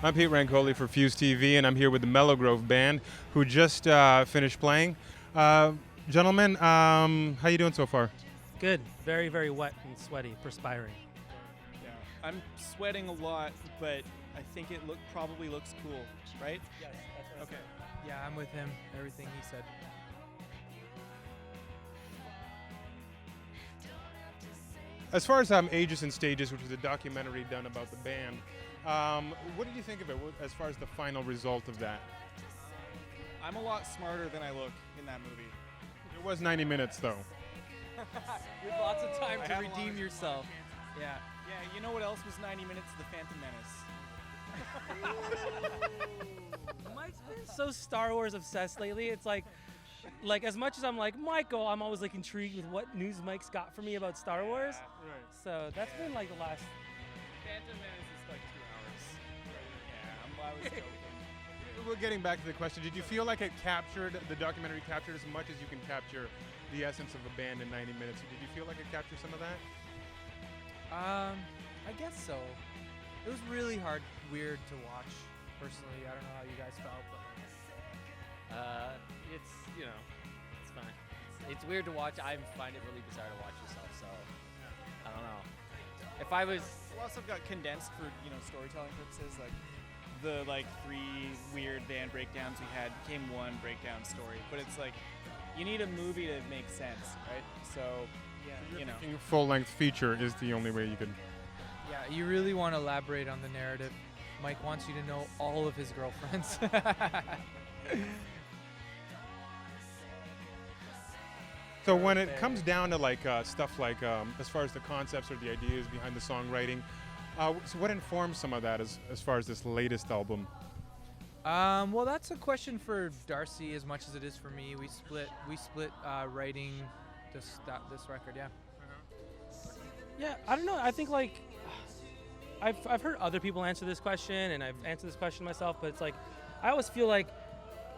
I'm Pete Rwankole for Fuse TV, and I'm here with the Meligrove Band, who just finished playing. Gentlemen, how you doing so far? Good. Very, very wet and sweaty, perspiring. Yeah, I'm sweating a lot, but I think it probably looks cool, right? Yes, that's what Okay. Yeah, I'm with him. Everything he said. As far as Ages and Stages, which is a documentary done about the band, what did you think of it as far as the final result of that? I'm a lot smarter than I look in that movie. It was 90 minutes, though. With lots of time I to had a lot redeem of- yourself. Yeah. Yeah, you know what else was 90 minutes? The Phantom Menace. Mike's been so Star Wars obsessed lately. It's like as much as I'm like, Michael, I'm always like intrigued with what news Mike's got for me about Star Wars. Right. So that's been like the last. Phantom Menace is like 2 hours. Yeah, I was joking. Well, getting back to the question, did you feel like the documentary captured as much as you can capture the essence of a band in 90 minutes? Did you feel like it captured some of that? I guess so. It was really weird to watch. Personally, I don't know how you guys felt, but It's, it's fine. It's weird to watch. I find it really bizarre to watch yourself, so I don't know. If I was... Lots of got condensed for, storytelling purposes. Like, the 3 weird band breakdowns we had became one breakdown story. But it's like, you need a movie to make sense, right? So, Thinking full-length feature is the only way you could. yeah, you really want to elaborate on the narrative. Mike wants you to know all of his girlfriends. So when it comes down to stuff like as far as the concepts or the ideas behind the songwriting, so what informs some of that as far as this latest album? Well, that's a question for Darcy as much as it is for me. We split writing this record. Yeah. Yeah, I don't know. I think I've heard other people answer this question, and I've answered this question myself. But it's like I always feel like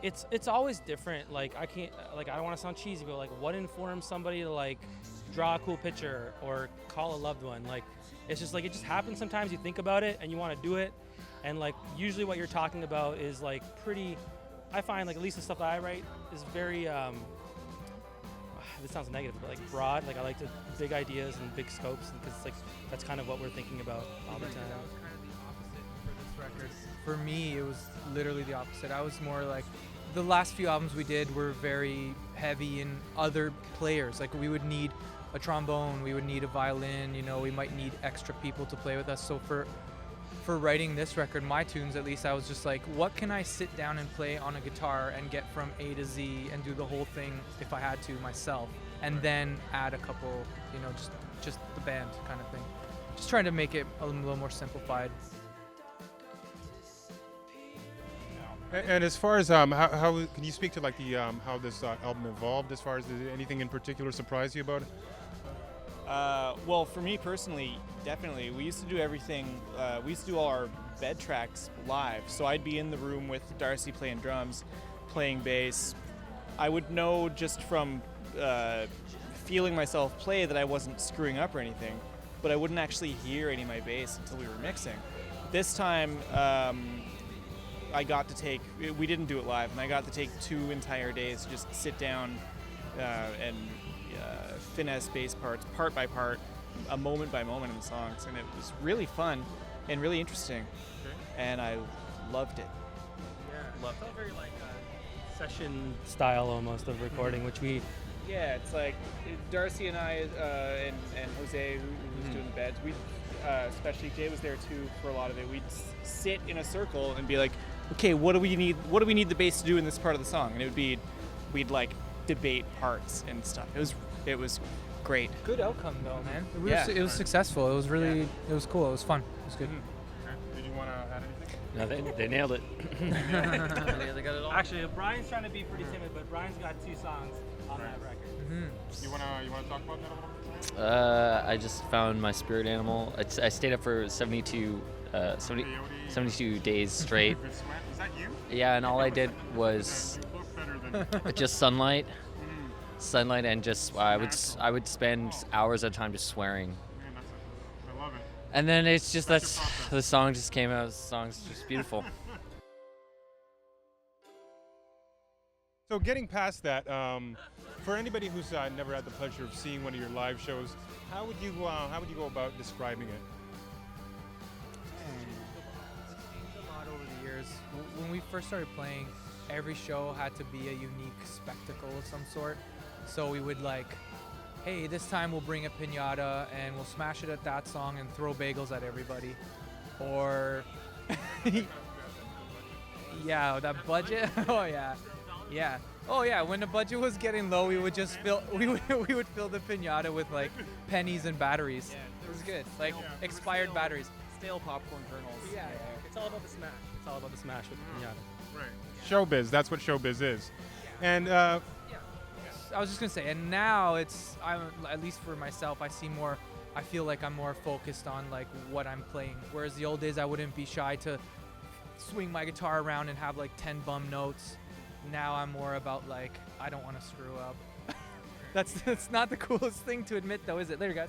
it's always different. Like I don't want to sound cheesy, but what informs somebody to draw a cool picture or call a loved one? It's just it just happens sometimes. You think about it and you want to do it, and usually what you're talking about is pretty. I find at least the stuff that I write is very. This sounds negative, but broad. I like big ideas and big scopes, because that's kind of what we're thinking about all the time. That was kind of the opposite for this record. For me, it was literally the opposite. I was more the last few albums we did were very heavy in other players. We would need a trombone, we would need a violin, we might need extra people to play with us. So for writing this record, my tunes at least, I was just what can I sit down and play on a guitar and get from A to Z and do the whole thing if I had to myself, and then add a couple, just the band kind of thing. Just trying to make it a little more simplified. And as far as how can you speak to the how this album evolved? As far as did anything in particular surprise you about it? Well, for me personally, definitely. We used to do everything. We used to do all our bed tracks live. So I'd be in the room with Darcy playing drums, playing bass. I would know just from feeling myself play that I wasn't screwing up or anything, but I wouldn't actually hear any of my bass until we were mixing. This time, I got to take. We didn't do it live, and I got to take 2 entire days to just sit down and finesse bass parts part by part, a moment by moment in the songs, and it was really fun and really interesting, and I loved it. Yeah, it felt very session style almost of recording, which we. Yeah, it's Darcy and I and Jose, who was doing the beds. We, especially Jay was there too for a lot of it. We'd sit in a circle and be like, okay, what do we need? What do we need the bass to do in this part of the song? And it would be, we'd debate parts and stuff. It was great. Good outcome though, man. Yeah. It was successful. It was really, it was cool. It was fun. It was good. Did you want to add anything? No, they nailed it. They got it all. Actually, Brian's trying to be pretty timid, but Brian's got 2 songs on that record. You wanna talk about that a little bit? I just found my spirit animal. I stayed up for 72 days straight. Is that you? Yeah, and all I did was You look better than. just sunlight, and just I would spend hours at a time just swearing. Man, I love it. And then it's just the song just came out. The song's just beautiful. So getting past that, for anybody who's never had the pleasure of seeing one of your live shows, how would you go about describing it? It's changed a lot over the years. When we first started playing, every show had to be a unique spectacle of some sort. So we would like, hey, this time we'll bring a pinata and we'll smash it at that song and throw bagels at everybody. Or, yeah, that budget. Oh yeah, yeah. Oh yeah. When the budget was getting low, we would just we would fill the pinata with like pennies and batteries. It was good, like expired batteries. Stale popcorn kernels. Yeah. It's all about the smash. It's all about the smash with the pinata. Right. Showbiz. That's what showbiz is. And I was just gonna say, and now I'm at least for myself, I feel like I'm more focused on like what I'm playing. Whereas the old days, I wouldn't be shy to swing my guitar around and have like 10 bum notes. Now I'm more about like, I don't want to screw up. That's not the coolest thing to admit though, is it? There you go.